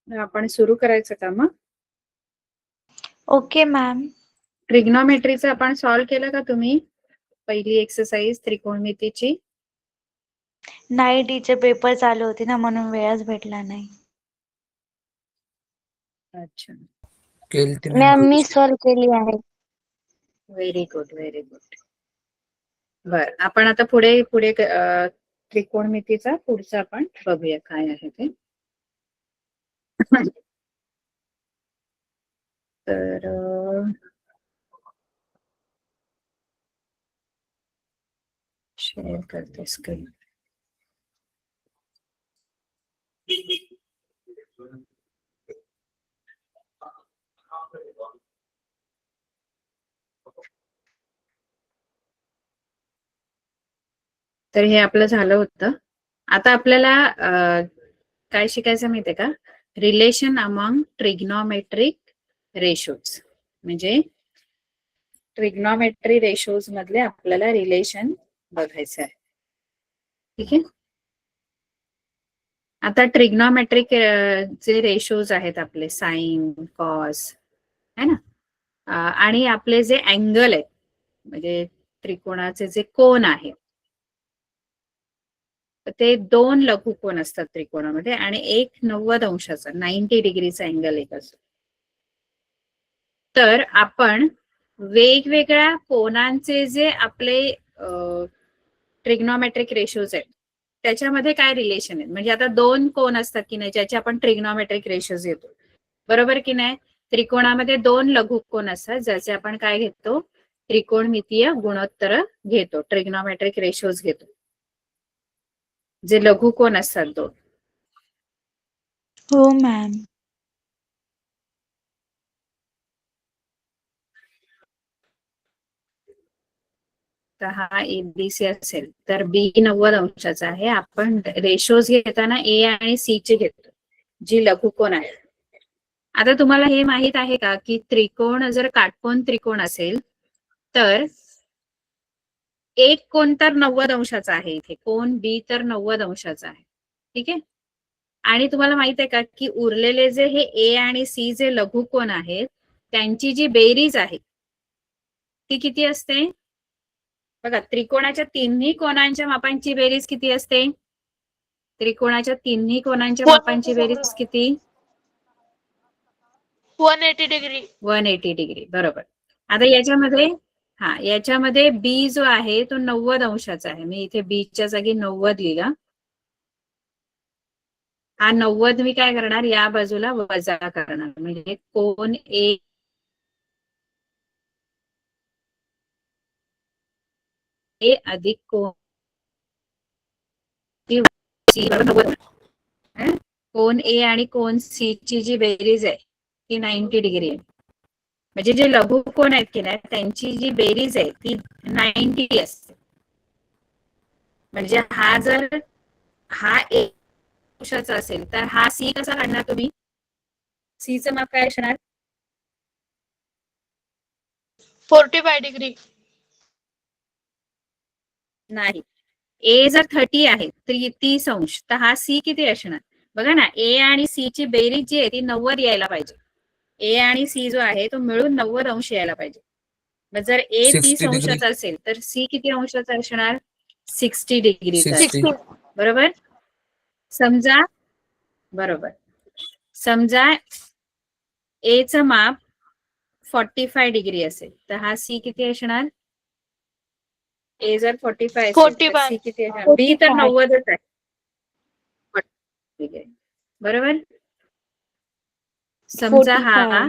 आपण सुरू करायचं का मग? Okay ma'am. ट्रिग्नोमेट्रीचं आपण सॉल्व्ह केलं का तुम्ही? पहिली एक्सरसाइज त्रिकोणमितीची. नाही टीचर, पेपर चालू होते ना म्हणून वेळच भेटला नाही. अच्छा, मॅम मी सॉल्व केली आहे. Very good very good. बर, आपण आता पुढे पुढे त्रिकोणमितीचा पुढचा आपण बघूया काय आहे ते. तर शेअर करते स्क्रीन. तर हे आपलं झालं होतं. आता आपल्याला काय शिकायचं माहितीये का? Relation among trigonometric ratios. म्हणजे ट्रिग्नोमेट्री रेशोज मधले आपल्याला रिलेशन बघायचं आहे. ठीक आहे. आता ट्रिग्नोमेट्रिक जे रेशोज आहेत आपले साइन, कॉस, है ना, आणि आपले जे अँगल आहेत म्हणजे त्रिकोणाचे जे कोन आहेत ते दोन लघुकोन असतात त्रिकोणामध्ये आणि एक 90 अंशाचा 90 डिग्रीचा अँगल एक असतो. तर आपण वेगवेगळ्या कोनांचे जे आपले ट्रिग्नोमेट्रिक रेशोज आहेत त्याच्यामध्ये काय रिलेशन आहे, म्हणजे आता दोन कोन असतात की नाही ज्याचे आपण ट्रिग्नोमेट्रिक रेशोज घेतो, बरोबर की नाही? त्रिकोणामध्ये दोन लघुकोन असतात ज्याचे आपण काय घेतो, त्रिकोणमितीय गुणोत्तर घेतो, ट्रिग्नोमेट्रिक रेशोज घेतो, जे लघुकोन असतात दोन. हो मॅम. तर हा एबीसी असेल तर बी 90 अंशाचा आहे. आपण रेशोज घेताना ए आणि सी चे घेतो जी लघुकोन आहे. आता तुम्हाला हे माहित आहे का की त्रिकोण जर काटकोन त्रिकोण असेल तर एक कोण तर 90 अंशाचा आहे, इथे कोण बी तर 90 अंशाचा आहे. ठीक आहे. आणि तुम्हाला माहित आहे का की उरलेले जे हे ए आणि सी जे लघुकोन आहेत त्यांची जी बेरीज आहे ती किती असते? बघा, त्रिकोणाच्या तिन्ही कोनांच्या मापांची बेरीज किती असते? त्रिकोणाच्या तिन्ही कोनांच्या मापांची बेरीज किती? 180 डिग्री. 180 डिग्री, बरोबर. आता याच्यामध्ये बी जो आहे तो 90 अंशाचा आहे. मी इथे बीच्या जागी 90 लिहिला. हा 90 मी काय करणार, या बाजूला वजा करणार, म्हणजे कोन ए अधिक कोन सी बरोबर 90. कोन ए आणि कोन सी ची जी बेरीज आहे ती 90 डिग्री आहे. म्हणजे जे लघुकोन आहेत की नाही त्यांची जी बेरीज आहे ती 90 असते. म्हणजे हा जर हा ए अंशाचा असेल तर हा सी कसा काढणार तुम्ही? सी चं माप काय असणार? 45 डिग्री. नाही, ए जर 30 आहे 30 अंश तर हा सी किती असणार? बघा ना, ए आणि सी ची बेरीज जी आहे ती 90 यायला पाहिजे. ए आणि सी जो आहे तो मिळून 90 अंश यायला पाहिजे. मग जर ए 30 अंशाचा असेल तर सी किती अंशाचा असणार? 60 डिग्रीचा. बरोबर. समजा बरोबर, समजा ए चं माप 45 डिग्री असेल तर हा सी किती असणार? ए जर 45 असेल तर 45. सी किती असणार? बी तर 90च आहे. बरोबर. समजा हा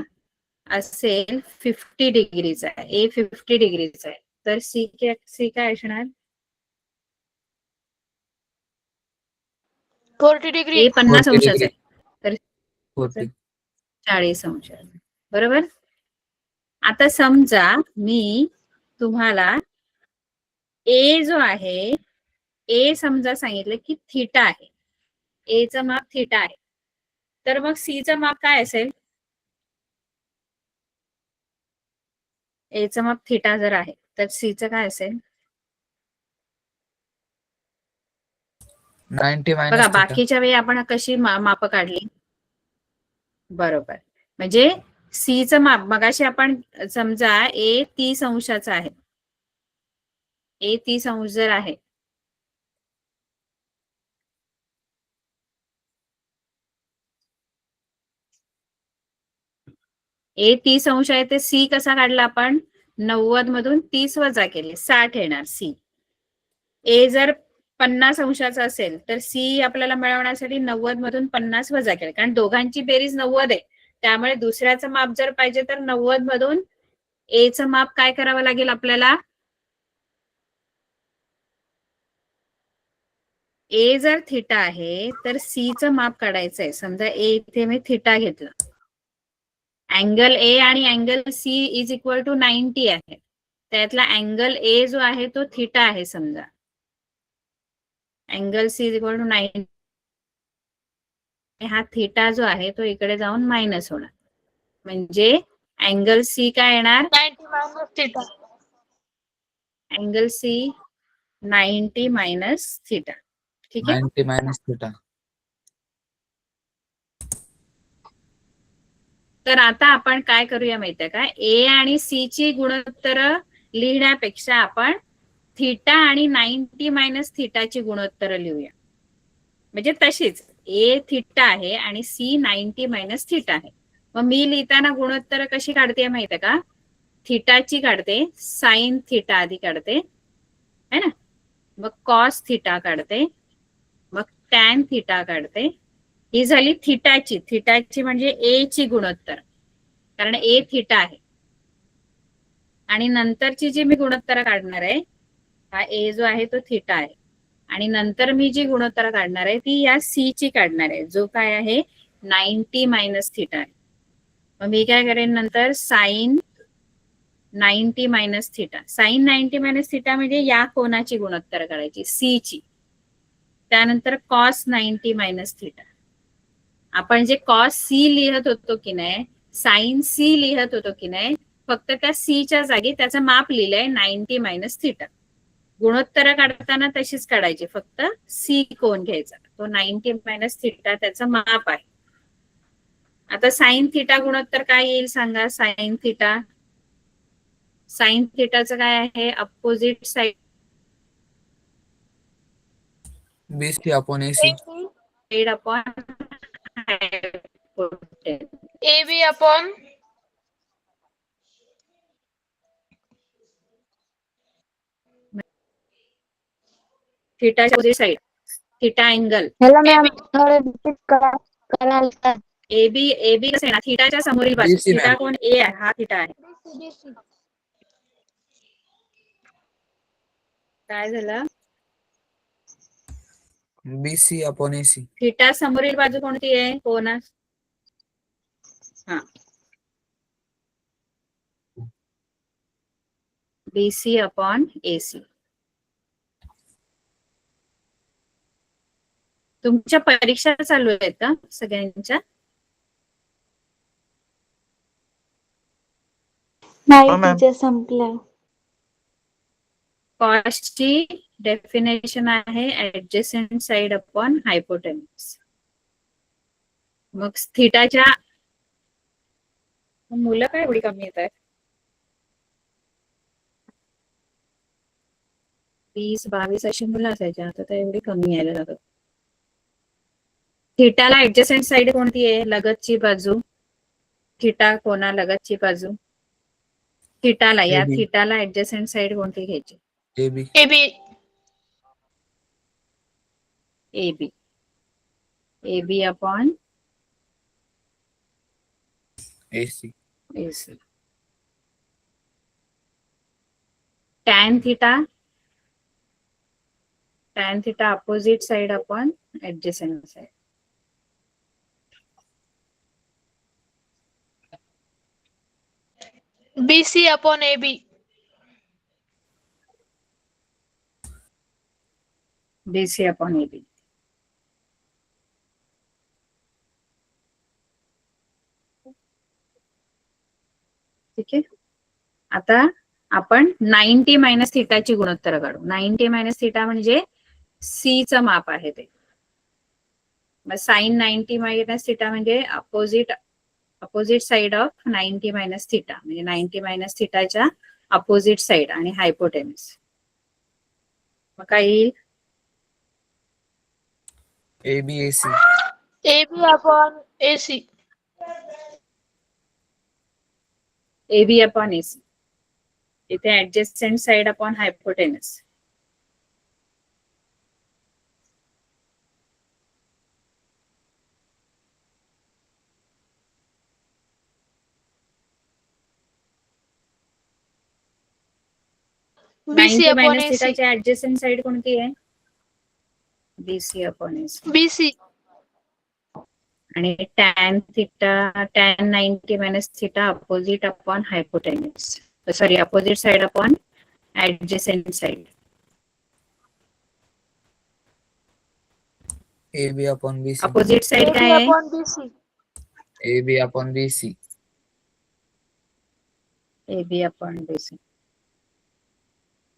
असेल 50 डिग्रीचा आहे, ए 50 डिग्रीचा आहे तर सी काय असणार? 40 डिग्री. ए 50 अंशाचा आहे तर 40 अंश. बरोबर. आता समजा मी तुम्हाला ए जो आहे, ए समजा सांगितलं की थीटा आहे, ए चं माप थीटा आहे, तर मग सी चं माप काय असेल? ए चं माप थीटा जर आहे तर सी चं काय असेल? 90 बघा, बाकीच्या वेळी आपण कशी माप काढली? बरोबर. म्हणजे सी चं माप मगाशी आपण समजा ए 30 अंशाचा आहे, ए 30 अंश जर आहे, ए 30 अंश आहे, ते सी कसा काढला आपण? 90 मधून 30 वजा केले, 60 येणार सी. ए जर 50 अंशाचा असेल तर सी आपल्याला मिळवण्यासाठी 90 मधून 50 वजा केले, कारण दोघांची बेरीज 90 आहे. त्यामुळे दुसऱ्याचं माप जर पाहिजे तर 90 मधून ए चं माप काय करावं लागेल आपल्याला? ए जर थिटा आहे तर सी चं माप काढायचंय. समजा ए इथे मी थिटा घेतलं, अँगल ए आणि angle C is equal to 90 आहे. त्यातला अँगल ए जो आहे तो थिटा आहे. समजा angle C is equal to 90, हा थिटा जो आहे तो इकडे जाऊन मायनस होणार. म्हणजे अँगल सी काय येणार? 90 minus theta. Angle C 90 minus theta. ठीक आहे. 90 मायनस थिटा. तर आता आपण काय करूया माहितीये का? ए आणि सी ची गुणोत्तर लिहिण्यापेक्षा आपण थिटा आणि 90 मायनस थिटाची गुणोत्तर लिहूया. म्हणजे तशीच ए थिटा आहे आणि सी 90 मायनस थिटा आहे. मग मी लिहिताना गुणोत्तर कशी काढते माहितीये का? थिटाची काढते, साइन थिटा आधी काढते है ना, मग कॉस थिटा काढते, मग टॅन थिटा काढते. ही झाली थिटाची. थिटाची म्हणजे ए ची गुणोत्तर, कारण ए थिटा आहे. आणि नंतरची जी मी गुणोत्तर काढणार आहे, हा ए जो आहे तो थिटा आहे, आणि नंतर मी जी गुणोत्तर काढणार आहे ती या सी ची काढणार आहे, जो काय आहे 90 मायनस थिटा आहे. मग मी काय करेन नंतर? Sine 90 minus theta. Sine 90 minus theta म्हणजे या कोनाची गुणोत्तर काढायची, सी ची. त्यानंतर कॉस 90 मायनस थिटा. आपण जे कॉस सी लिहत होतो की नाही, साइन सी लिहत होतो की नाही, फक्त त्या सी च्या जागी त्याचं माप लिहिलंय 90 मायनस थिटा. गुणोत्तर काढताना तशीच काढायची, फक्त सी कोण घ्यायचा, तो 90 मायनस थिटा त्याचं माप आहे. आता साइन थिटा गुणोत्तर काय येईल सांगा? साइन थिटा, साइन थिटाचं काय आहे? Opposite side BC upon AC. Upon AB upon थिटाच्या opposite side, theta angle. Hello ma'am, थोडं रिपीट कराल का? एबी, एबी कसं आहे ना, थिटाच्या समोरील बाजू. BC theta ma'am. कोण? ए आहे, हा थिटा आहे. काय झालं? BC upon AC. थिटा समोरील बाजू कोणती आहे? कोनास. हा, बीसी अपॉन एसी. तुमच्या परीक्षा चालू आहेत का सगळ्यांच्या? नाही हो, मॅम. टीचर, संपलं. कॉस्टची डेफिनेशन आहे ऍडजसेंट साइड अपॉन हायपोटेन्यूस. मग थिटाच्या, मुलं काय एवढी कमी येत आहेत? 20-22 अशी मुलं असायची, आता तर एवढी कमी यायला लागत. थिटाला ऍडजसेंट साइड कोणती आहे? लगतची बाजू. थिटा कोणा लगतची बाजू? थिटाला, या AB. थिटाला ऍडजसेंट साइड कोणती घ्यायची? AB. AB AB. AB upon AC. AC. Tan theta, tan theta opposite side upon adjacent side. BC अपॉन AB. BC upon AB. ठीक आहे. आता आपण 90 मायनस थिटाची गुणोत्तर काढू. 90 मायनस थिटा म्हणजे सी चं माप आहे ते. मग साइन 90 मायनस थिटा म्हणजे opposite opposite side of 90 minus theta, म्हणजे 90 मायनस थिटाच्या अपोजिट साइड आणि हायपोटेनस. मग काय येईल? AB AC. AB upon AC. AB upon AC. इथे adjacent side upon hypotenuse. BC 90 upon minus AC. थिटाची ऍडजस्टंट साइड कोणती आहे? BC upon AC. BC. आणि tan theta, tan 90 minus theta opposite upon hypotenuse, sorry opposite side upon adjacent side. AB upon BC. Opposite side AB काय आहे? upon BC. AB upon BC. AB upon BC.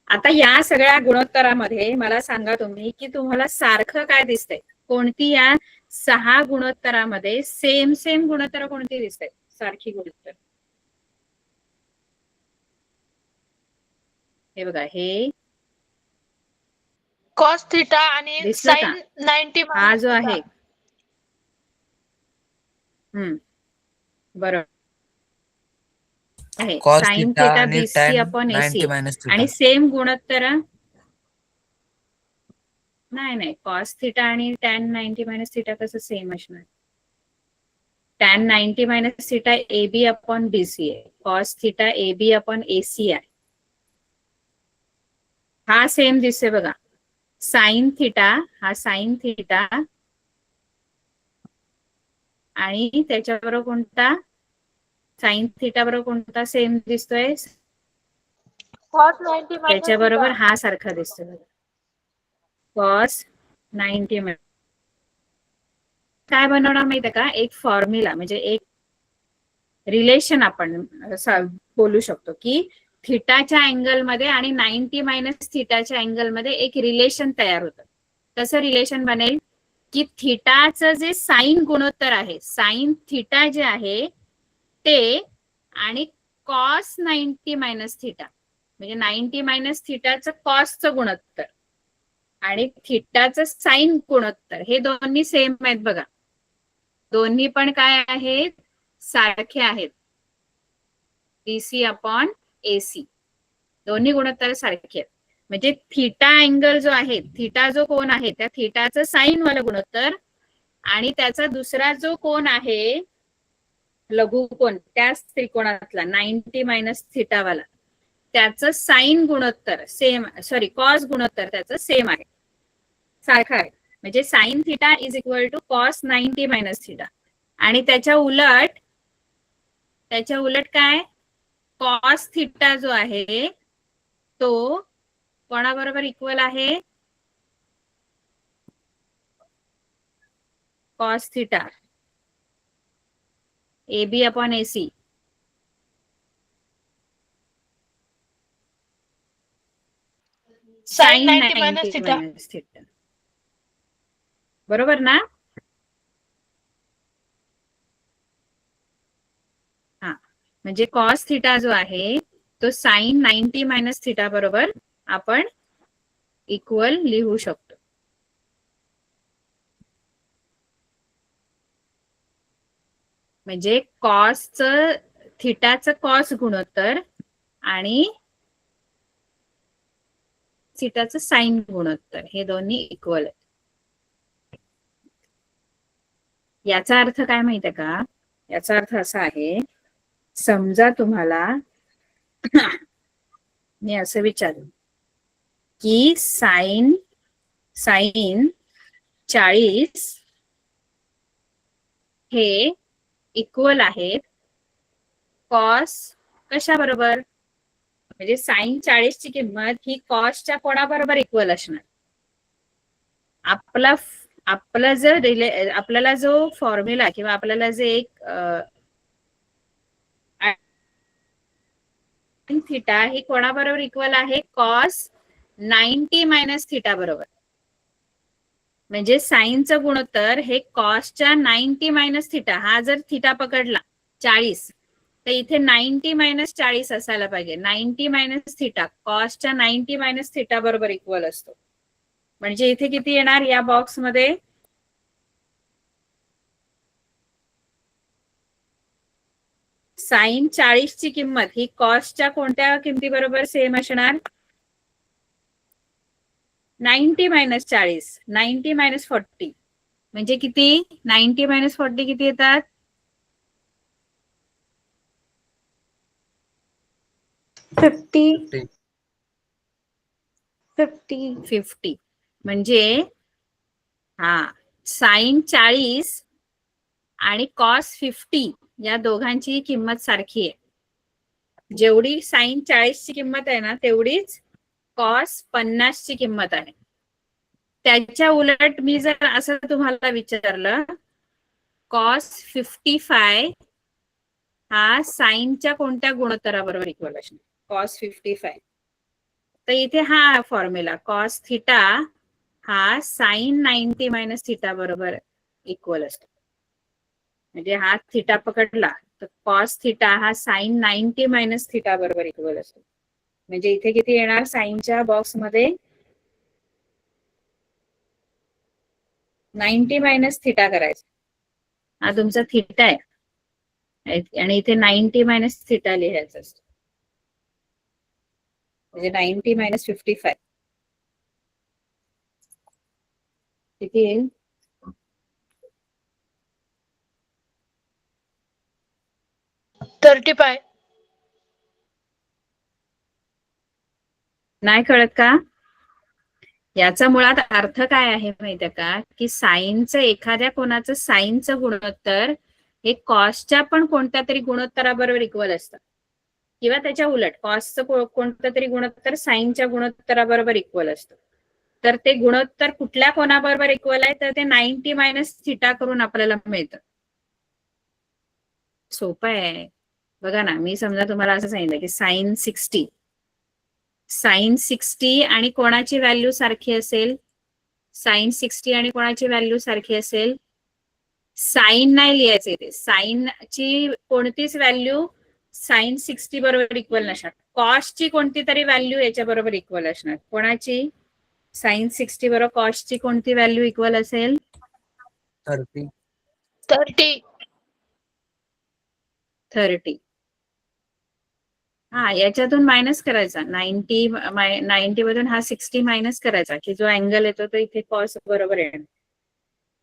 आता या सगळ्या गुणोत्तरामध्ये मला सांगा तुम्ही की तुम्हाला सारखं काय दिसतंय? कोणती या 6 गुणोत्तरामध्ये सेम सेम गुणोत्तर कोणती दिसतंय? सारखी गुणोत्तर. हे बघा, हे Cos theta आणि दिसलं का? sin 90 हा minus जो theta. आहे, बरोबर आहे. Cos साइन theta थिटा आणि BC tan upon 90 AC minus theta. आणि सेम गुणोत्तर. नाही, कॉस थिटा आणि tan 90 मायनस थिटा कसं सेम असणार? tan 90 minus theta AB upon BC आहे, cos theta AB upon AC आहे. हा सेम दिसते बघा. साइन थिटा, हा साइन थिटा आणि त्याच्याबरोबर कोणता? साइन थिटा बरोबर कोणता सेम दिसतोय? Cos 90 minus त्याच्याबरोबर theta. हा सारखा दिसतोय बघा. कॉस 90 मिळेल. काय बनवणार माहितीये का? एक फॉर्म्युला, म्हणजे एक रिलेशन आपण बोलू शकतो की थिटाच्या अँगल मध्ये आणि 90 मायनस थिटाच्या अँगल मध्ये एक रिलेशन तयार होतं. कसं रिलेशन बनेल की थिटाचं जे साइन गुणोत्तर आहे, साइन थिटा जे आहे ते आणि कॉस 90 मायनस थिटा, म्हणजे 90 मायनस थिटाचं कॉसचं गुणोत्तर आणि थिटाचं साइन गुणोत्तर, हे दोन्ही सेम आहेत बघा. दोन्ही पण काय आहेत? सारखे आहेत. BC upon AC. दोन्ही गुणोत्तर सारखे आहेत. म्हणजे थिटा अँगल जो आहे, थिटा जो कोण आहे, त्या थिटाचं साइन वाला गुणोत्तर आणि त्याचा दुसरा जो कोण आहे लघुकोन, त्याच त्रिकोणातला 90 मायनस थिटा वाला, त्याचं साइन गुणोत्तर सेम, सॉरी कॉस गुणोत्तर त्याचं सेम आहे, सारखं आहे. म्हणजे sine theta is equal to cos 90 minus theta. आणि त्याच्या उलट काय? कॉस थिटा जो आहे तो कोणाबरोबर इक्वल आहे? Cos theta AB upon AC. Sin 90 minus theta. Minus theta. बरोबर ना? हा, म्हणजे कॉस थिटा जो आहे तो साइन 90 मायनस थिटा बरोबर आपण इक्वल लिहू शकतो. म्हणजे कॉसचं, थिटाचं कॉस गुणोत्तर आणि थिटाचं साइन गुणोत्तर हे दोन्ही इक्वल आहेत. याचा अर्थ काय माहितीये का? याचा अर्थ असा आहे, समजा तुम्हाला मी असं विचारू की साइन 40 हे इक्वल आहेत कॉस कशा बरोबर? म्हणजे साइन 40 ची किंमत ही कॉसच्या कोणाबरोबर इक्वल असणार? आपल्याला जो फॉर्म्युला किंवा आपल्याला जे एक थिटा ही कोणाबरोबर इक्वल आहे? कॉस 90 मायनस थिटा बरोबर. म्हणजे साइनचं गुणोत्तर हे कॉसच्या 90 मायनस थिटा, हा जर थिटा पकडला 40, तर इथे 90 मायनस 40 असायला पाहिजे. 90 मायनस थिटा, कॉसच्या 90 मायनस थिटा बरोबर इक्वल असतो. म्हणजे इथे किती येणार या बॉक्स मध्ये? साइन 40 ची किंमत ही कॉसच्या कोणत्या किमती बरोबर सेम असणार? 90 मायनस 40, 90 मायनस 40 म्हणजे किती? 90 मायनस 40 किती येतात? 50. 50. म्हणजे हा साइन 40 आणि कॉस 50 या दोघांची किंमत सारखी आहे. जेवढी साइन 40 ची किंमत आहे ना तेवढीच कॉस 50 ची किंमत आहे. त्याच्या उलट मी जर असं तुम्हाला विचारलं, कॉस 55 हा साइनच्या कोणत्या गुणोत्तराबरोबर इक्वल असणार? कॉस 55, तर इथे हा फॉर्म्युला कॉस थिटा हा साइन 90 मायनस थिटा बरोबर इक्वल असतो. म्हणजे हा थिटा पकडला तर कॉस थिटा हा साइन 90 मायनस थिटा बरोबर इक्वल असतो. म्हणजे इथे किती येणार साइनच्या बॉक्स मध्ये? 90 मायनस थिटा करायचा. हा तुमचा थिटा आहे आणि इथे 90 मायनस थिटा लिहायचा असतो. म्हणजे 90 मायनस 55 किती येईल? Thirty five. नाही कळत का? याचा मुळात अर्थ काय आहे माहितीये का, की साइनचं एखाद्या कोणाचं साइनचं गुणोत्तर हे कॉसच्या पण कोणत्या तरी गुणोत्तराबरोबर इक्वल असतं, किंवा त्याच्या उलट कॉसचं कोणतं तरी गुणोत्तर साइनच्या गुणोत्तराबरोबर इक्वल असतं. तर ते गुणोत्तर कुठल्या कोणाबरोबर इक्वल आहे? तर ते 90 मायनस थिटा करून आपल्याला मिळतं. सोपं आहे. बघा ना, मी समजा तुम्हाला असं सांगितलं की साइन 60 आणि कोणाची व्हॅल्यू सारखी असेल? साइन 60 आणि कोणाची व्हॅल्यू सारखी असेल? साइन नाही लिहायचे, ते साइनची कोणतीच व्हॅल्यू साइन 60 बरोबर इक्वल नसणार. कॉसची कोणती तरी व्हॅल्यू याच्या बरोबर इक्वल असणार. कोणाची? साइन 60 बरोबर कॉसची कोणती व्हॅल्यू इक्वल असेल? 30. हा याच्यातून मायनस करायचा. 90 मधून हा 60 मायनस करायचा, की जो अँगल येतो तो इथे कॉस बरोबर येणार.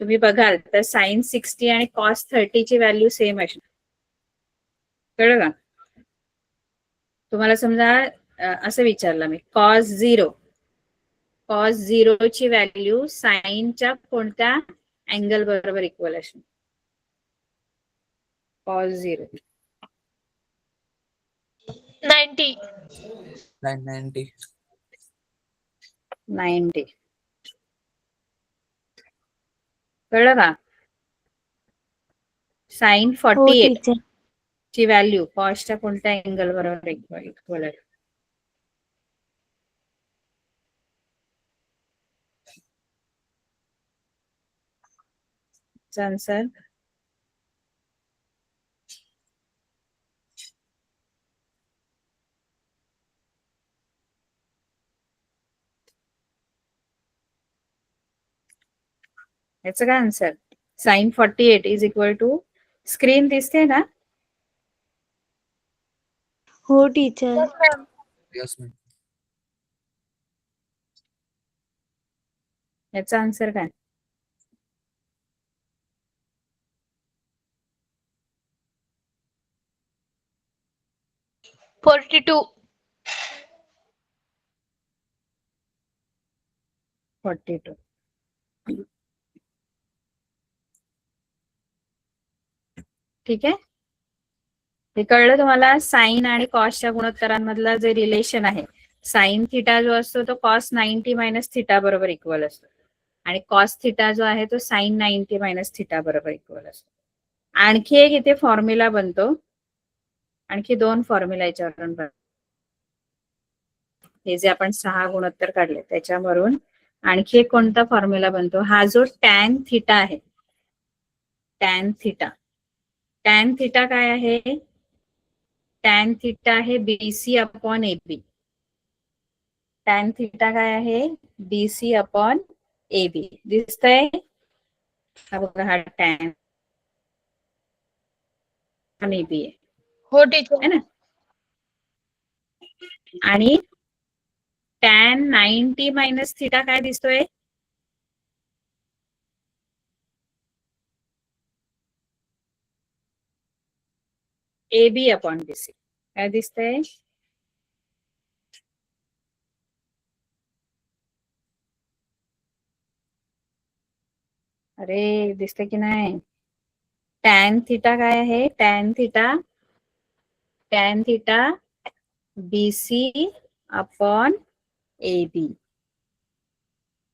तुम्ही बघाल तर साइन 60 आणि कॉस 30 ची व्हॅल्यू सेम असणार. कळलं का? तुम्हाला समजा असं विचारलं मी, कॉस 0 ची व्हॅल्यू साइनच्या कोणत्या अँगल बरोबर इक्वल असणार? कॉस 0 90. 90. कळलं का? साइन हो 48 टीचर. ची व्हॅल्यू कॉसच्या कोणत्या अँगल बरोबर इक्वल आहे? आन्सर याचं काय answer? Sine 48 is equal to, screen दिसते ना? हो teacher. Yes, ma'am. Yes, ma'am. याचा आन्सर काय? Forty two. 42. ठीक आहे, हे कळलं तुम्हाला? साइन आणि कॉसच्या गुणोत्तरांमधला जे रिलेशन आहे, साइन थिटा जो असतो तो कॉस 90 मायनस थिटा बरोबर इक्वल असतो, आणि कॉस थिटा जो आहे तो साइन 90 मायनस थिटा बरोबर इक्वल असतो. आणखी एक इथे फॉर्म्युला बनतो, आणखी 2 फॉर्म्युला याच्यावरून बनतो. हे जे आपण 6 गुणोत्तर काढले त्याच्यावरून आणखी एक कोणता फॉर्म्युला बनतो? हा जो टॅन थिटा आहे, टॅन थिटा, टॅन थिटा काय आहे? टॅन थिटा आहे BC upon AB. Tan theta काय आहे? BC upon AB. दिसतंय? हा बघा, हा टॅन एबी आहे, हो टीचर. है ना? आणि टॅन 90 मायनस थिटा काय दिसतोय? AB upon BC. काय दिसतंय? अरे दिसतंय की नाही? टॅन थिटा काय आहे? Tan theta BC upon AB.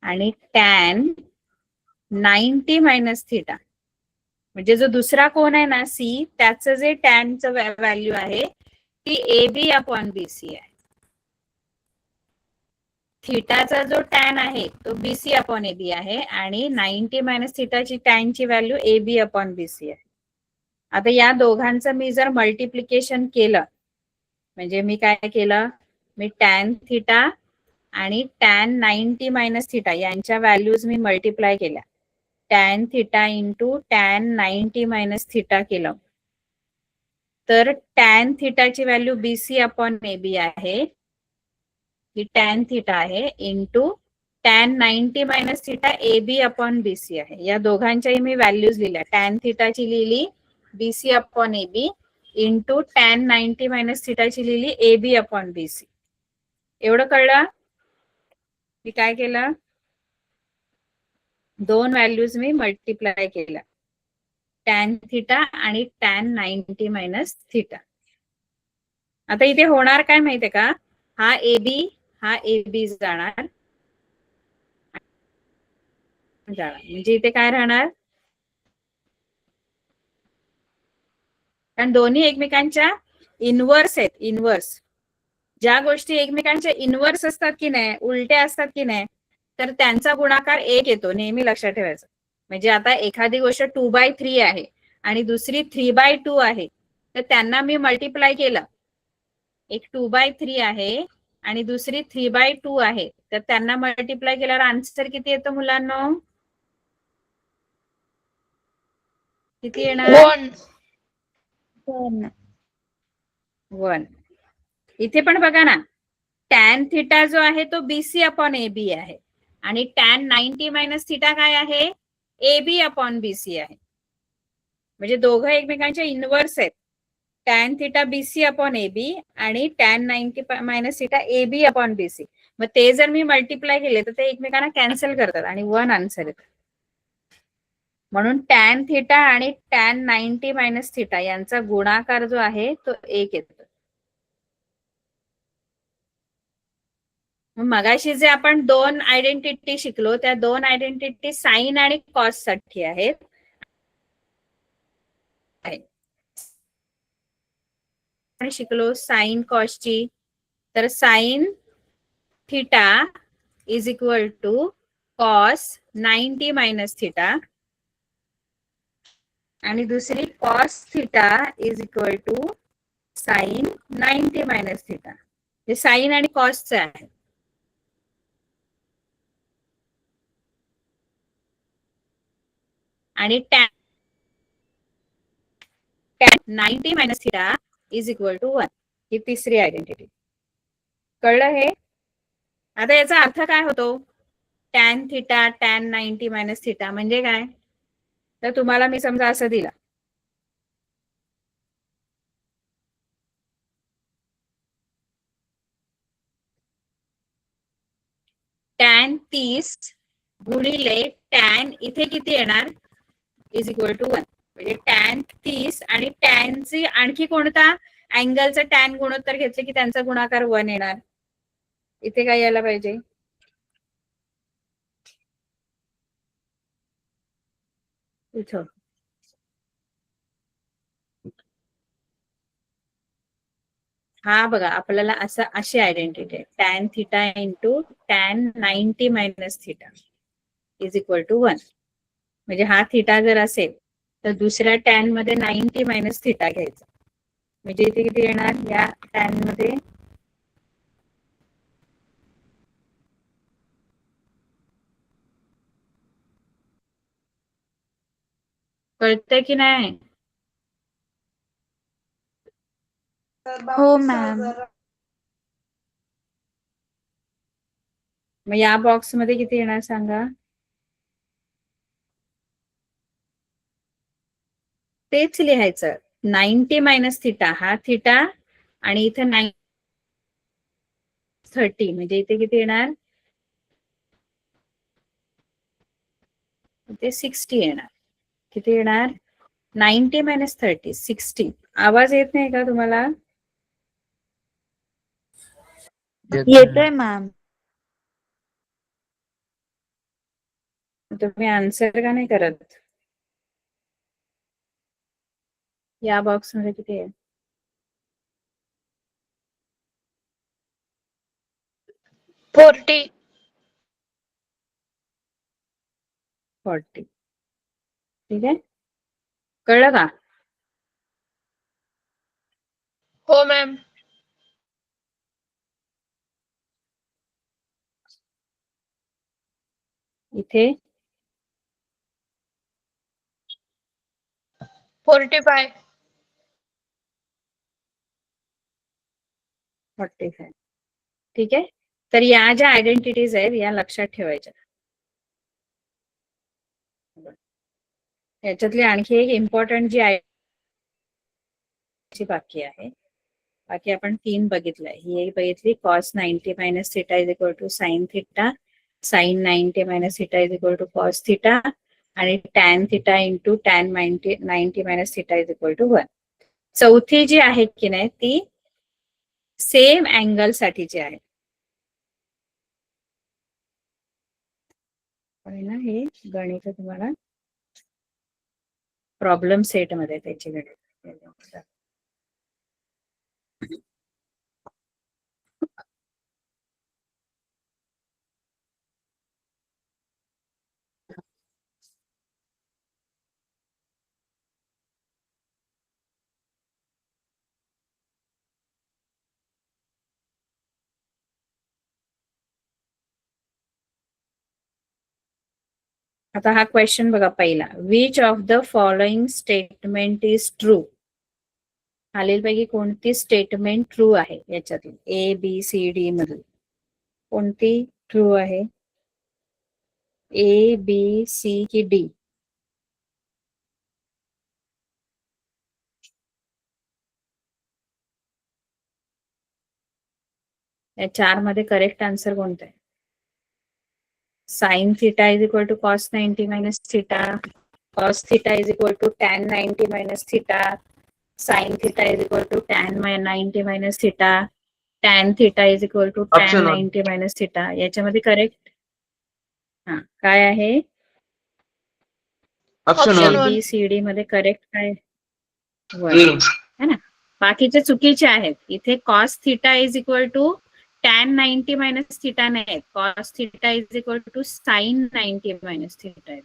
आणि टॅन 90 मायनस थिटा म्हणजे जो दुसरा कोन आहे ना सी, त्याचं जे टॅनचं व्हॅल्यू आहे ती एबी अपॉन बीसी आहे. थिटाचा जो टॅन आहे तो बीसी अपॉन एबी आहे आणि 90 मायनस थिटाची टॅनची व्हॅल्यू एबी अपॉन बीसी आहे. आता या दोघांचं मी जर मल्टिप्लिकेशन केलं, म्हणजे मी काय केलं, मी टॅन थिटा आणि टॅन 90 मायनस थिटा यांच्या व्हॅल्यूज मी मल्टिप्लाय केल्या. Tan theta into tan 90 minus theta केलं तर टॅन थिटाची व्हॅल्यू बीसी अपॉन एबी आहे, ही टॅन थिटा आहे, into tan 90 minus theta AB upon BC आहे. या दोघांच्याही मी व्हॅल्यूज लिहिल्या. टॅन थिटाची लिहिली BC upon AB into tan 90 minus थिटाची लिहिली एबी अपॉन बीसी. एवढं कळलं? मी काय केलं, दोन व्हॅल्यूज मी मल्टिप्लाय केल्या, टॅन थिटा आणि टॅन 90 मायनस थिटा. आता इथे होणार काय माहितीये का, हा एबी जाणार, म्हणजे इथे काय राहणार, कारण दोन्ही एकमेकांच्या इनव्हर्स आहेत. इनव्हर्स ज्या गोष्टी एकमेकांच्या इनव्हर्स असतात की नाही, उलट्या असतात की नाही, तर त्यांचा गुणाकार 1 येतो, नेहमी लक्षात ठेवायचं. म्हणजे आता एखादी गोष्ट 2/3 आहे आणि दुसरी 3/2 आहे, तर त्यांना मी मल्टिप्लाय केलं. एक 2/3 आहे आणि दुसरी 3/2 आहे, तर त्यांना मल्टिप्लाय केल्यावर आन्सर किती येतो मुलांनो? किती येणार? 1. 1. इथे पण बघा ना, टॅन थिटा जो आहे तो बीसी अपॉन एबी आहे आणि टॅन 90 मायनस थिटा काय आहे? एबी अपॉन बीसी आहे. म्हणजे दोघं एकमेकांच्या इनव्हर्स आहेत. Tan theta BC upon AB आणि tan 90 minus theta AB upon BC. मग ते जर मी मल्टिप्लाय केले तर ते एकमेकांना कॅन्सल करतात आणि 1 आन्सर येतं. म्हणून टॅन थिटा आणि टॅन 90 मायनस थिटा यांचा गुणाकार जो आहे तो 1 येतो. मगाशी जे आपण दोन आयडेंटिटी शिकलो, त्या दोन आयडेंटिटी साइन आणि कॉस साठी आहेत. शिकलो साइन कॉसची, तर sine theta is equal to cos 90 minus theta आणि दुसरी cos theta is equal to sine 90 minus theta. हे साइन आणि कॉसचे आहे. आणि tan 90 minus theta is equal to 1. ही तिसरी आयडेंटिटी. कळलं हे? आता याचा अर्थ काय होतो? Tan theta tan 90 minus theta म्हणजे काय? तर तुम्हाला मी समजा असं दिलं, टॅन 30 गुणिले टॅन इथे किती येणार? Is equal to 1. म्हणजे टॅन 30 आणि टॅनची आणखी कोणता अँगलचा टॅन गुणोत्तर घेतले की त्यांचा गुणाकार 1 येणार. इथे काय यायला पाहिजे? इथं हा बघा, आपल्याला असं अशी आयडेंटिटी आहे, tan theta into tan 90 minus theta is equal to 1. म्हणजे हा थिटा जर असेल तर दुसऱ्या टॅन मध्ये 90 मायनस थिटा घ्यायचा. म्हणजे इथे किती येणार या टॅन मध्ये? कळतंय की नाही? हो मॅम. मग या बॉक्स मध्ये किती येणार सांगा? तेच लिहायचं 90 मायनस थिटा, हा थिटा आणि इथे 30 म्हणजे इथे किती येणार? इथे 60 येणार. किती येणार? 90 मायनस 30 60. आवाज येत नाही का तुम्हाला? येतोय मॅम. तुम्ही आन्सर का नाही करत? या बॉक्स मध्ये किती आहे? 40. 40. ठीक आहे, कळलं का? हो मॅम. इथे 45. 45. ठीक आहे, तर या ज्या आयडेंटिटीज आहेत या लक्षात ठेवायच्या. याच्यातली आणखी एक इम्पॉर्टंट जी आहे बाकी आहे, बाकी आपण 3 बघितलंय. ही एक बघितली cos 90 minus theta is equal to sine theta, sine 90 minus theta is equal to cos theta आणि tan theta into tan 90 minus theta is equal to 1. चौथी जी आहे की नाही ती सेम अँगल साठीची आहे. ना हे गणित तुम्हाला प्रॉब्लेम सेट मध्ये त्याची गणित. आता हा क्वेश्चन बघा पहिला. Which of the following statement is true? खालीलपैकी कोणती स्टेटमेंट ट्रू आहे? याच्यातली ए बी सी डी मधून कोणती ट्रू आहे? ए बी सी की डी? या 4 मध्ये करेक्ट आन्सर कोणता आहे? Sine theta is equal to cos 90 minus theta, cos theta is equal to tan 90 minus theta, sin theta is equal to tan 90 minus theta, tan theta is equal to tan 90 minus theta. याच्यामध्ये correct हा काय आहे? Option B C D मध्ये correct काय है ना? बाकीचे चुकीचे आहेत. इथे cos theta is equal to tan 90 minus theta नाही, cos theta is equal to sin 90 minus theta आहे.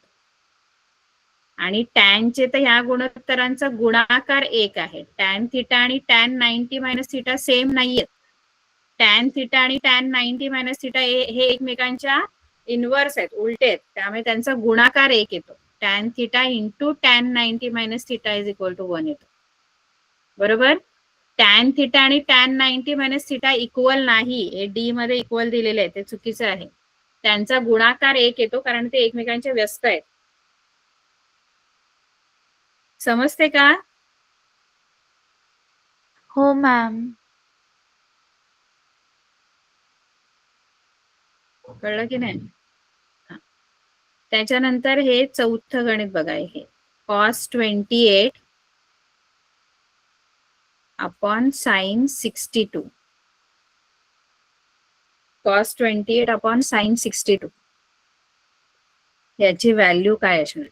आणि टॅनचे तर ह्या गुणोत्तरांचा गुणाकार 1 आहे. टॅन थिटा आणि टॅन 90 मायनस थिटा सेम नाहीयेत. टॅन थिटा आणि टॅन 90 मायनस थिटा हे एकमेकांच्या इनवर्स आहेत, उलटे आहेत. त्यामुळे त्यांचा गुणाकार 1 येतो. Tan theta into tan 90 minus theta is equal to 1 येतो. बरोबर? टॅन थिटा आणि टॅन 90 मायनस थिटा इक्वल नाही. हे डी मध्ये इक्वल दिलेले आहे, ते चुकीचं आहे. त्यांचा गुणाकार 1 येतो कारण ते एकमेकांच्या व्यस्त आहेत. समजते का? हो मॅम. कळलं की नाही? त्याच्यानंतर हे चौथं गणित बघा. हे cos 28 upon sine 62. cos 28 upon sine 62 याची व्हॅल्यू काय असणार?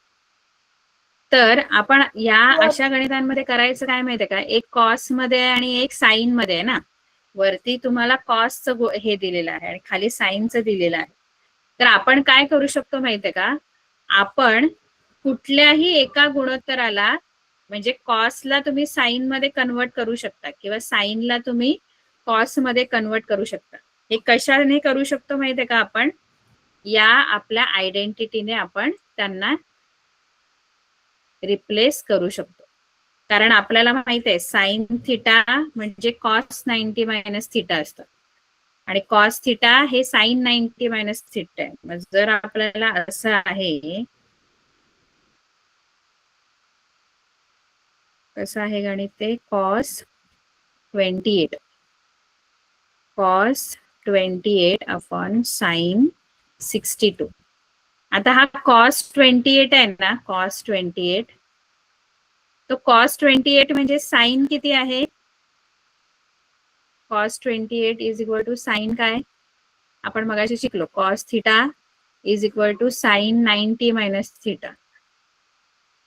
तर आपण या अशा गणितांमध्ये करायचं काय माहितीये का? एक कॉस मध्ये आणि एक साइन मध्ये आहे ना. वरती तुम्हाला कॉसचं हे दिलेलं आहे आणि खाली साइनचं दिलेलं आहे. तर आपण काय करू शकतो माहितीये का? आपण कुठल्याही एका गुणोत्तराला म्हणजे कॉसला तुम्ही साइन मध्ये कन्वर्ट करू शकता किंवा साइनला तुम्ही कॉस मध्ये कन्वर्ट करू शकता. हे कशाने करू शकतो माहितीये का आपण? या आपल्या आयडेंटिटीने आपण त्यांना रिप्लेस करू शकतो. कारण आपल्याला माहित आहे साइन थिटा म्हणजे कॉस 90 मायनस थिटा असतं आणि कॉस थिटा हे साइन 90 मायनस थिटा आहे. मग जर आपल्याला असं आहे, कसं आहे गणित ते? Cos 28 upon sine 62. आता हा कॉस 28 आहे ना, कॉस 28, तो कॉस 28 म्हणजे साइन किती आहे? Cos 28 is equal to sine काय? आपण मगाशी शिकलो cos theta is equal to sine 90 minus theta.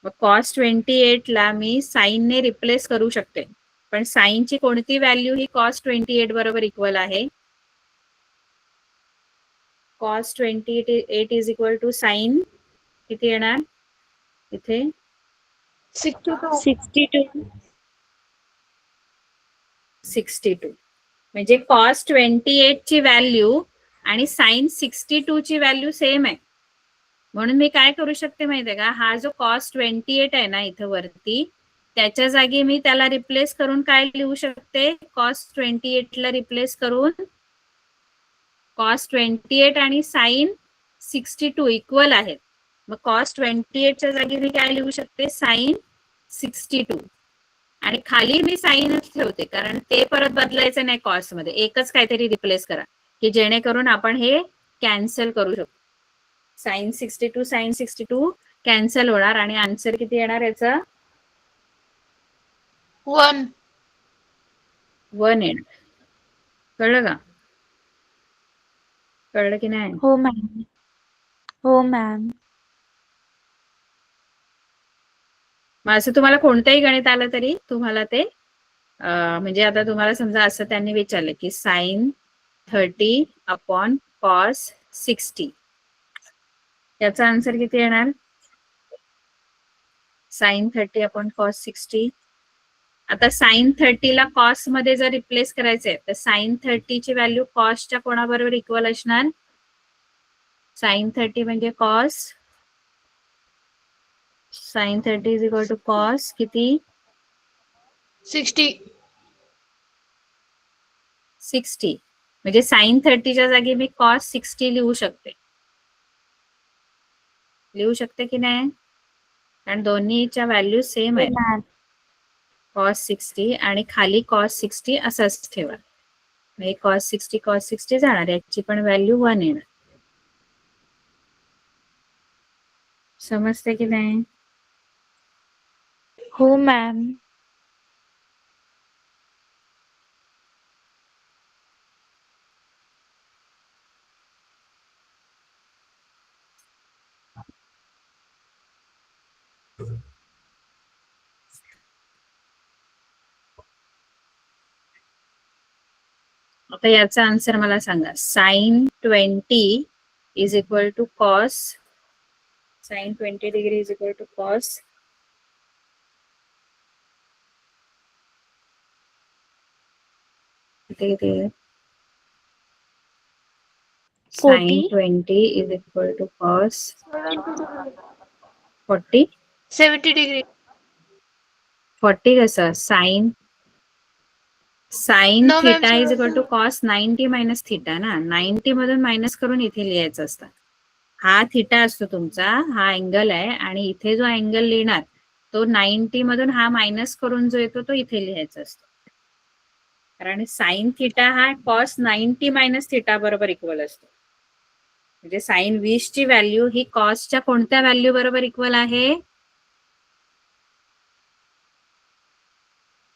मग कॉस 28 ला मी साइन ने रिप्लेस करू शकते, पण साइनची कोणती व्हॅल्यू ही कॉस 28 बरोबर इक्वल आहे? Cos 28 is equal to sine किती येणार इथे? 62. 62. म्हणजे कॉस 28 ची व्हॅल्यू आणि साइन 62 ची व्हॅल्यू सेम आहे. म्हणून मी काय करू शकते माहितीये का? हा जो कॉस 28 आहे ना इथं वरती, त्याच्या जागी मी त्याला रिप्लेस करून काय लिहू शकते? कॉस 28 ला रिप्लेस करून कॉस 28 आणि साइन 62 इक्वल आहेत. मग कॉस 28 च्या जागी मी काय लिहू शकते? साइन 62. आणि खाली मी साइनच ठेवते कारण ते परत बदलायचं नाही कॉस मध्ये. एकच काहीतरी रिप्लेस करा की जेणेकरून आपण हे कॅन्सल करू शकतो. साइन 62 कॅन्सल होणार आणि आन्सर किती येणार याचा? 1. 1 येणार. कळलं का? कळलं की नाही? हो मॅम. हो मॅम. मग असं तुम्हाला कोणतंही गणित आलं तरी तुम्हाला ते म्हणजे आता तुम्हाला समजा असं त्यांनी विचारलं की साइन 30 अपॉन कॉस 60, याचा आन्सर किती येणार? Sine 30 upon cos 60. आता साइन 30 ला कॉस मध्ये जर रिप्लेस करायचंय तर साइन 30 ची व्हॅल्यू कॉसच्या कोणाबरोबर इक्वल असणार? साइन 30 म्हणजे cos, sine 30 is equal to cos किती? 60. 60. म्हणजे साइन 30 च्या जागी मी कॉस 60 लिहू शकते. लिहू शकते की नाही? कारण दोन्हीच्या व्हॅल्यू सेम हो आहेत. मॅम. कॉस 60 आणि खाली कॉस 60 असंच ठेवा. म्हणजे कॉस 60 जाणार, याची पण व्हॅल्यू 1 येणार. समजते की नाही? हो मॅम. आता याचा आन्सर मला सांगा. Sine 20 is equal to cos, sine 20 degree is equal to cos sine 20 is equal to cos 40. 70 degree. 40 कसं? Sine No, ma'am, theta is equal to 70. Cos 90 minus theta ना. 90 मधून मायनस करून इथे लिहायचं असतं. हा थिटा असतो तुमचा, हा अँगल आहे आणि इथे जो अँगल लिहिणार तो 90 मधून हा मायनस करून जो येतो तो इथे लिहायचा असतो. कारण साइन थिटा हा कॉस 90 मायनस थिटा बरोबर इक्वल असतो. म्हणजे साइन 20 ची व्हॅल्यू ही कॉसच्या कोणत्या व्हॅल्यू बरोबर इक्वल आहे?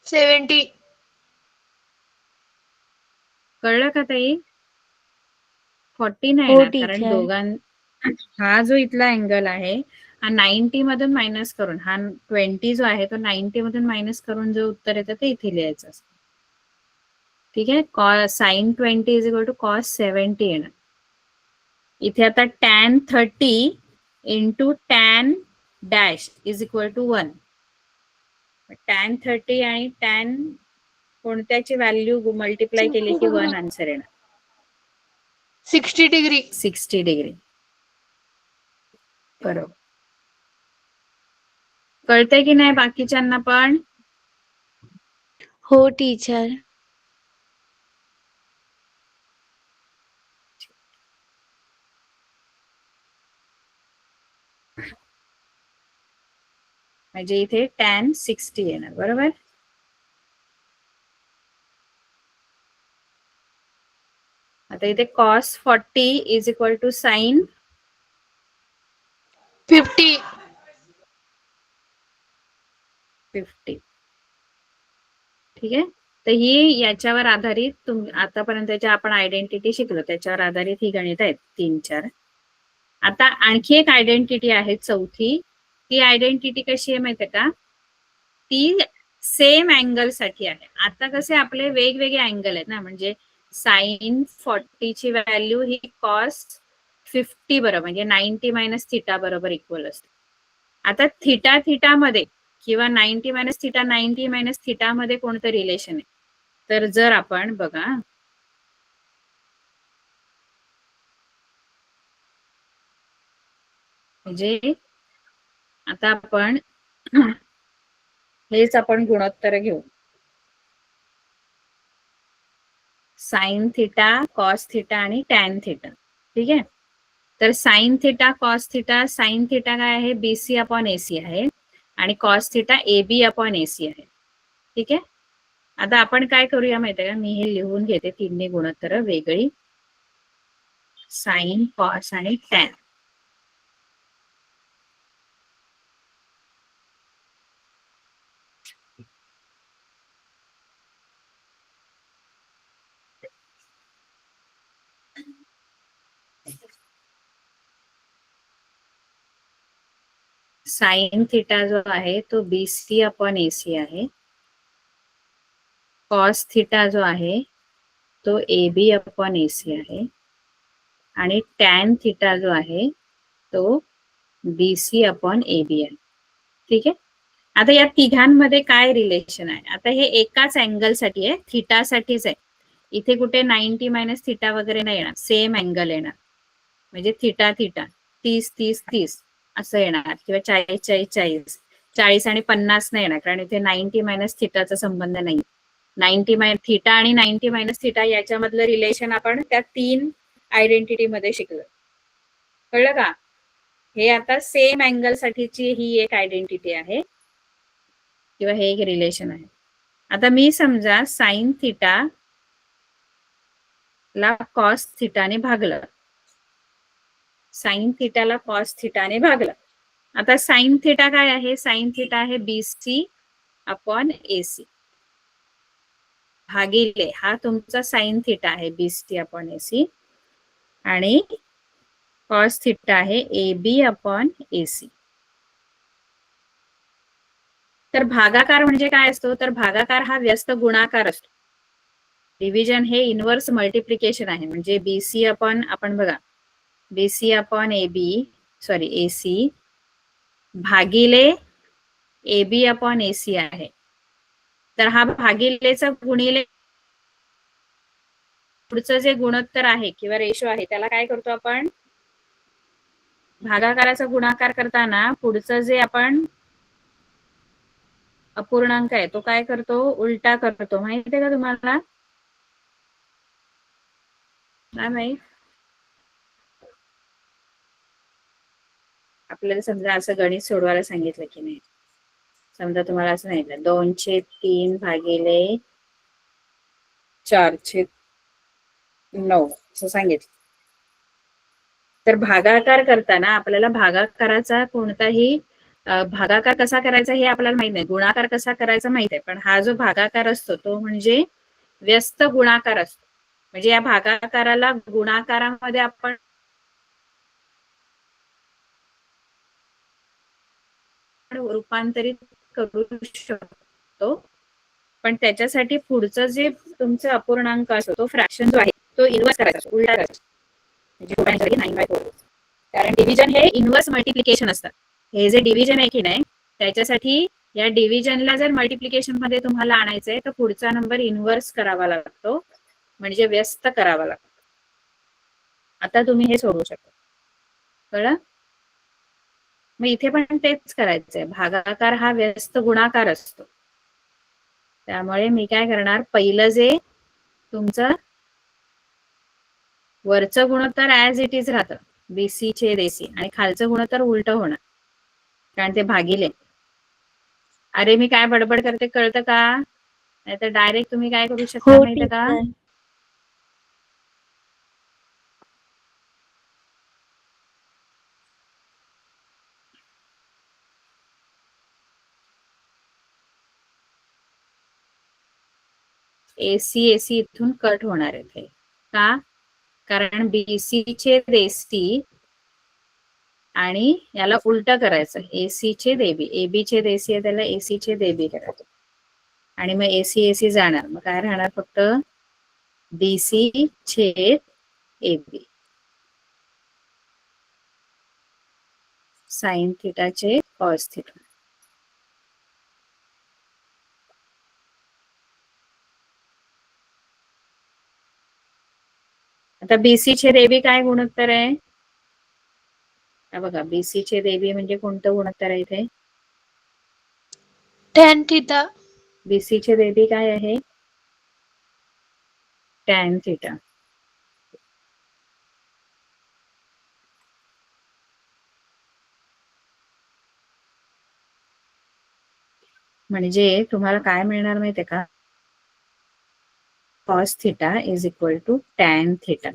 70. कळलं का ताई? 40 नाही हो येणार कारण टीचर. हा जो इथला अँगल आहे हा 90 मधून मायनस करून, हा 20 जो आहे तो 90 मधून मायनस करून जो उत्तर येतं ते इथे लिहायचं असतं. ठीक आहे. Sine 20 is equal to cos 70 येणार. इथे आता tan 30 into tan dash is equal to 1. tan 30 आणि tan कोणत्याची व्हॅल्यू मल्टिप्लाय केली की 1 आन्सर येणार. 60 डिग्री. 60 डिग्री. बरोबर. कळतंय की नाही बाकीच्यांना पण? हो टीचर. म्हणजे इथे tan 60 येणार. बरोबर. आता इथे cos 40 is equal to sin 50. 50. ठीक आहे. तर ही याच्यावर आधारित आतापर्यंत ज्या आपण आयडेंटिटी शिकलो त्याच्यावर आधारित ही गणित आहेत 3-4. आता आणखी एक आयडेंटिटी आहे चौथी. ती आयडेंटिटी कशी आहे माहितीये का? ती सेम अँगल साठी आहे. आता कसे आपले वेगवेगळे अँगल आहेत ना, म्हणजे sin 40 ची व्हॅल्यू ही cos 50 बरोबर म्हणजे 90 मायनस थिटा बरोबर इक्वल असते. आता थिटा थिटा मध्ये किंवा 90 मायनस थिटा 90 मायनस थिटा मध्ये कोणतं रिलेशन आहे? तर जर आपण बघा म्हणजे आता आपण हेच आपण गुणोत्तर घेऊ. साइन थिटा, कॉस थिटा आणि टॅन थिटा. ठीक आहे. तर sine theta, cos theta, sine theta काय आहे? बीसी अपॉन एसी आहे आणि cos theta AB upon AC आहे. ठीक आहे. आता आपण काय करूया माहितीये का? मी हे लिहून घेते तिन्ही गुणोत्तर वेगळी. साइन, कॉस आणि टॅन. साइन थिटा जो आहे तो बीसी अपॉन एसी आहे. कॉस थिटा जो आहे तो एबी अपॉन एसी आहे आणि टॅन थिटा जो आहे तो बीसी अपॉन एबी आहे. ठीक आहे. आता या तिघांमध्ये काय रिलेशन आहे? आता हे एकाच अँगल साठी आहे, थिटा साठीच आहे. इथे कुठे 90 मायनस थिटा वगैरे नाही येणार, सेम अँगल येणार. म्हणजे थिटा थिटा 30-30-30 असं येणार किंवा 40-40-40. 40 आणि 50 नाही येणार कारण इथे 90 मायनस थिटाचा संबंध नाही. 90 थिटा आणि 90 मायनस थिटा याच्यामधलं रिलेशन आपण त्या 3 आयडेंटिटी मध्ये शिकलो. कळलं का? हे आता सेम अँगल साठीची ही एक आयडेंटिटी आहे किंवा हे एक रिलेशन आहे. आता मी समजा साइन थिटा ला कॉस थिटाने भागलं. साइन थिटाला कॉस थिटाने भागलं. आता साइन थिटा काय आहे? साइन थिटा आहे बीसी अपॉन एसी भागिले हा तुमचा साइन थिटा आहे बीसी अपॉन एसी आणि कॉस थिटा आहे एबी अपॉन एसी. तर भागाकार म्हणजे काय असतो? तर भागाकार हा व्यस्त गुणाकार असतो. डिव्हिजन हे इनव्हर्स मल्टिप्लिकेशन आहे. म्हणजे बीसी अपॉन आपण बघा BC upon AB sorry AC भागिले एबी अपॉन एसी आहे. तर हा भागिलेचा गुणिले पुढचं जे गुणोत्तर आहे किंवा रेशो आहे त्याला काय करतो आपण? भागाकाराचा गुणाकार करताना पुढचं जे आपण अपूर्णांक आहे तो काय करतो? उलटा करतो. माहिती आहे का तुम्हाला? नाही. आपल्याला समजा असं गणित सोडवायला सांगितलं की नाही, समजा तुम्हाला असं सांगितलं 2/3 भागिले 4/9 असं सांगितलं. तर भागाकार करताना आपल्याला भागाकाराचा कोणताही भागाकार कसा करायचा हे आपल्याला माहित नाही, गुणाकार कसा करायचा माहित आहे. पण हा जो भागाकार असतो तो म्हणजे व्यस्त गुणाकार असतो. म्हणजे या भागाकाराला गुणाकारामध्ये आपण रूपांतरित करू शकतो. पण त्याच्यासाठी पुढचं जे तुमचं अपूर्णांक असतो तो फ्रॅक्शन जो आहे तो इन्व्हर्स करायचा, उलटा करायचा. म्हणजे 9/4. कारण डिव्हिजन हे इन्व्हर्स मल्टिप्लिकेशन असतात. हे जे डिव्हिजन आहे की नाही त्याच्यासाठी या डिव्हिजनला जर मल्टिप्लिकेशन मध्ये तुम्हाला आणायचंय तर पुढचा नंबर इन्व्हर्स करावा लागतो म्हणजे व्यस्त करावा लागतो. आता तुम्ही हे सोडवू शकता. कळलं? मग इथे पण तेच करायचंय. भागाकार हा व्यस्त गुणाकार असतो. त्यामुळे मी काय करणार, पहिलं जे तुमचं वरचं गुणोत्तर ऍज इट इज राहतं बीसी छेद एसी आणि खालचं गुणोत्तर उलट होणार कारण ते भागिले. अरे मी काय बडबड करते कळतं का? नाहीतर डायरेक्ट तुम्ही काय करू शकता हो माहितीये का? टीचर. एसी एसी इथून कट होणार आहे. का? कारण बीसी छेद एसी आणि याला उलट करायचं. एसी छेद एबी, एबी छेद एसी आहे त्याला एसी छेद एबी करायचं आणि मग एसी एसी जाणार. मग काय राहणार फक्त बीसी छेद एबी साइन थिटा छेद कॉस थिटा. आता बीसी छेद एबी काय गुणोत्तर आहे? बघा बीसी छेद एबी म्हणजे कोणतं गुणोत्तर आहे इथे? tan theta. बीसी छेद एबी काय आहे? Tan theta. म्हणजे तुम्हाला काय मिळणार माहितीये का? Cos theta is equal to tan theta.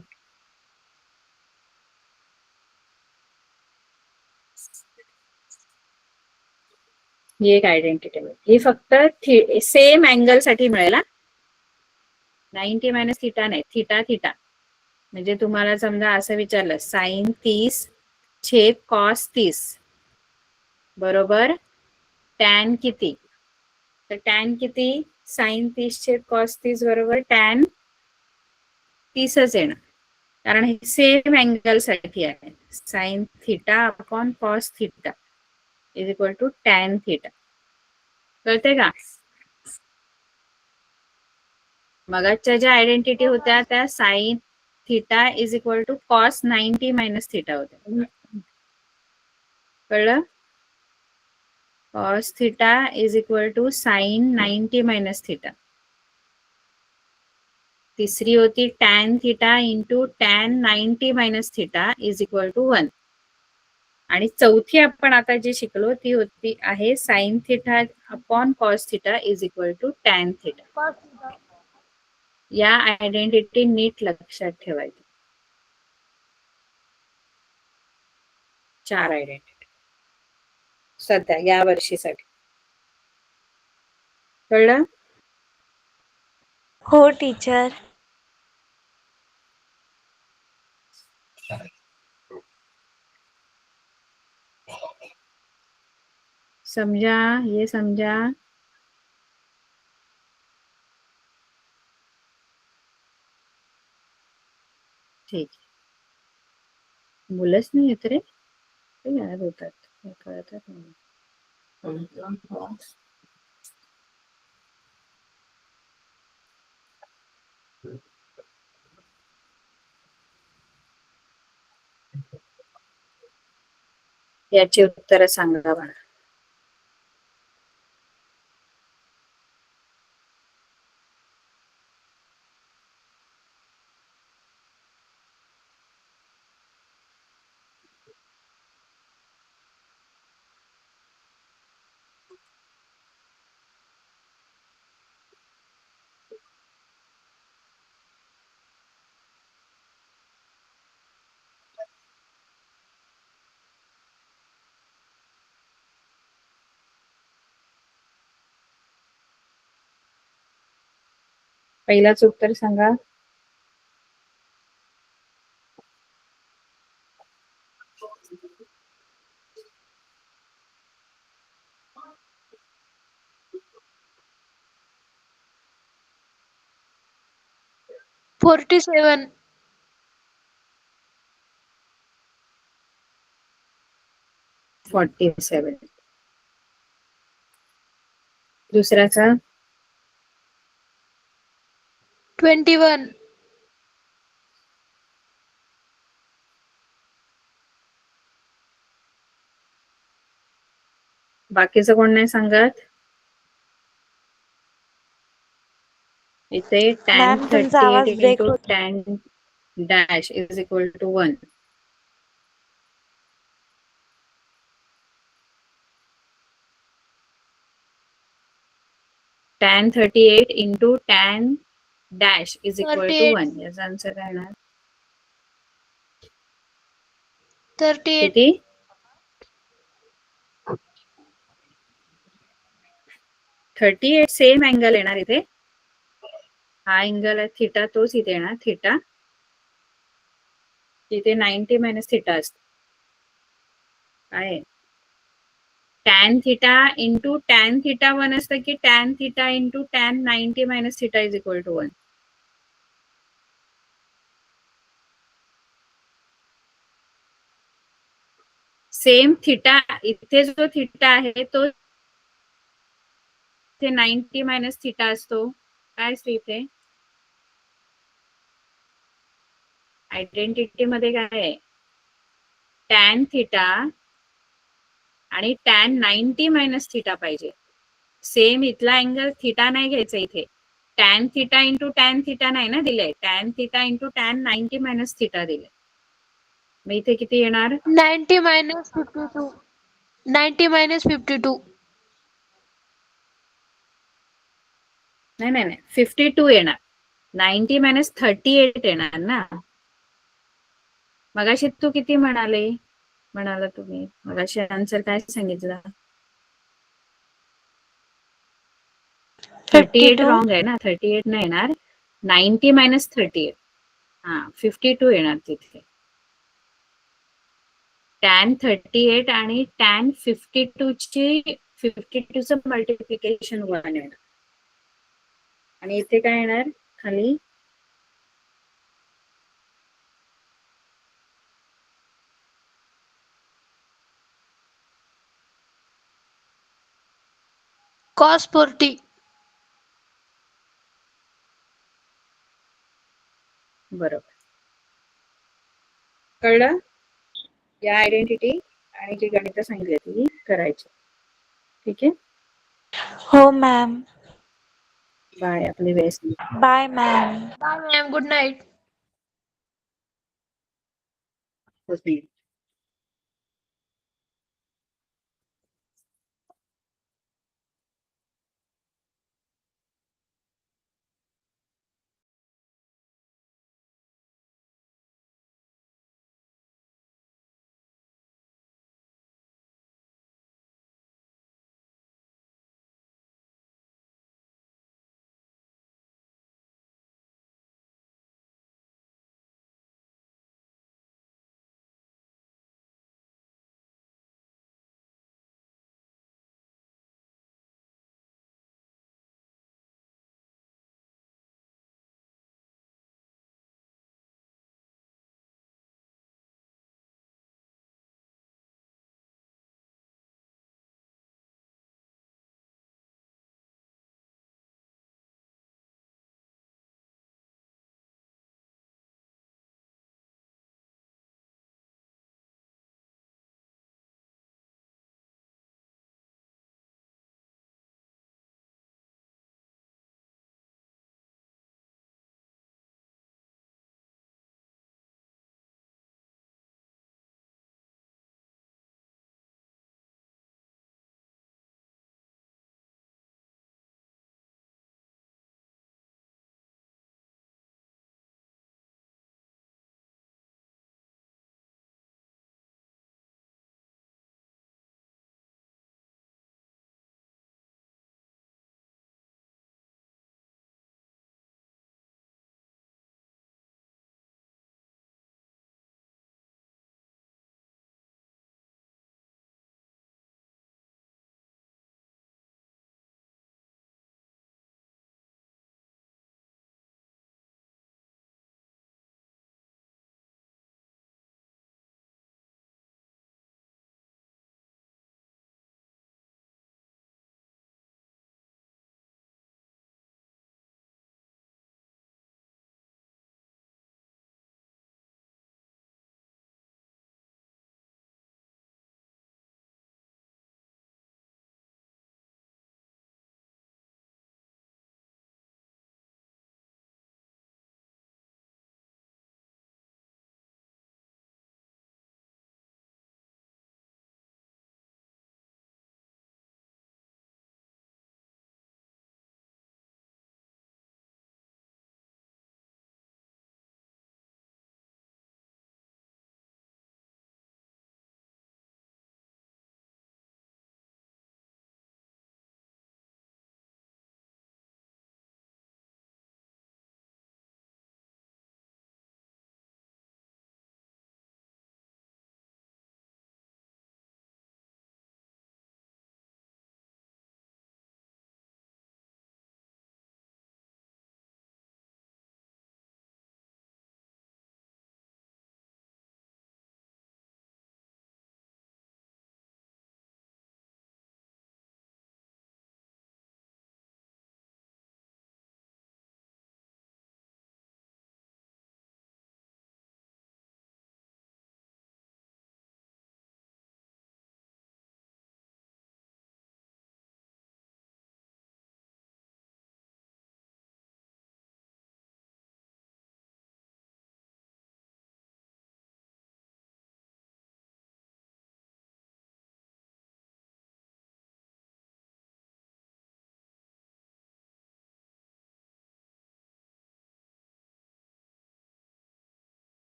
ही एक आयडेंटिटी ही फक्त सेम अँगल साठी मिळेल. 90 मायनस थिटा नाही, थिटा थिटा. म्हणजे तुम्हाला समजा असं विचारलं साइन 30 छेद कॉस 30 बरोबर टॅन किती? तर टॅन किती? साइन 30 छेद कॉस 30 बरोबर टॅन 30च येणार कारण हे सेम अँगल साठी आहे. Sine theta upon cos theta is equal to tan theta. कळते का? मगाच्या ज्या आयडेंटिटी होत्या त्या sine theta is equal to cos 90 minus theta होत्या. कळलं? Cos theta is equal to sine 90 minus theta. तिसरी होती tan theta into tan 90 minus theta is equal to 1. आणि चौथी आपण आता जी शिकलो ती होती आहे sine theta upon cos theta is equal to tan theta. या आयडेंटिटी नीट लक्षात ठेवायची. 4 आयडेंटिटी सध्या या वर्षीसाठी. कळलं? हो टीचर. समझा? ये समझा? ठीक आहे. मुलंच नाही येत रे, ते याद होतात कळतात नाही. याची उत्तर सांगा मला. पहिलाच उत्तर सांगा. $47. 47. दुसऱ्याचा 21. बाकीचं कोण नाही सांगत. इथे tan मॅम तुमचा 38 आवाज ब्रेक into होतो. tan dash is equal to 1. tan 38 into tan dash is equal to 38. 1. याचा आन्सर काय येणार? 38. किती? 38 सेम अँगल येणार इथे. हा अँगल आहे थिटा, तोच इथे येणार थिटा. इथे 90 मायनस थिटा असतो. काय tan theta into tan theta 1 असतं की tan theta into tan 90 minus theta is equal to 1. Same theta, इथे जो थिटा आहे तो इथे 90 मायनस थिटा असतो. काय असतं इथे? आयडेंटिटी मध्ये काय आहे? tan थिटा आणि tan 90 मायनस थिटा पाहिजे. सेम इथला अँगल थिटा नाही घ्यायचा इथे. tan theta into tan theta नाही ना दिलंय. tan theta into tan 90 minus theta दिलंय. मग इथे किती येणार? 90 minus 52. 90 minus 52. नाही 52 येणार. 90 मायनस 38 येणार ना. मगाशी तू किती म्हणाला तुम्ही? मगाशी आन्सर काय सांगितलं? 38 52. रॉंग आहे ना. 38 नाही येणार. 90 मायनस 38. हा 52 येणार तिथे. tan 38 आणि tan 52चं मल्टिप्लिकेशन 1 येणार. आणि इथे काय येणार खाली? Cos 40. बरोबर. कळलं? या आयडेंटिटी आणि जी गणितं सांगितली ती करायची. ठीक आहे. हो मॅम. बाय. आपली वेळ bye ma'am. Bye, ma'am. Good night. संपली.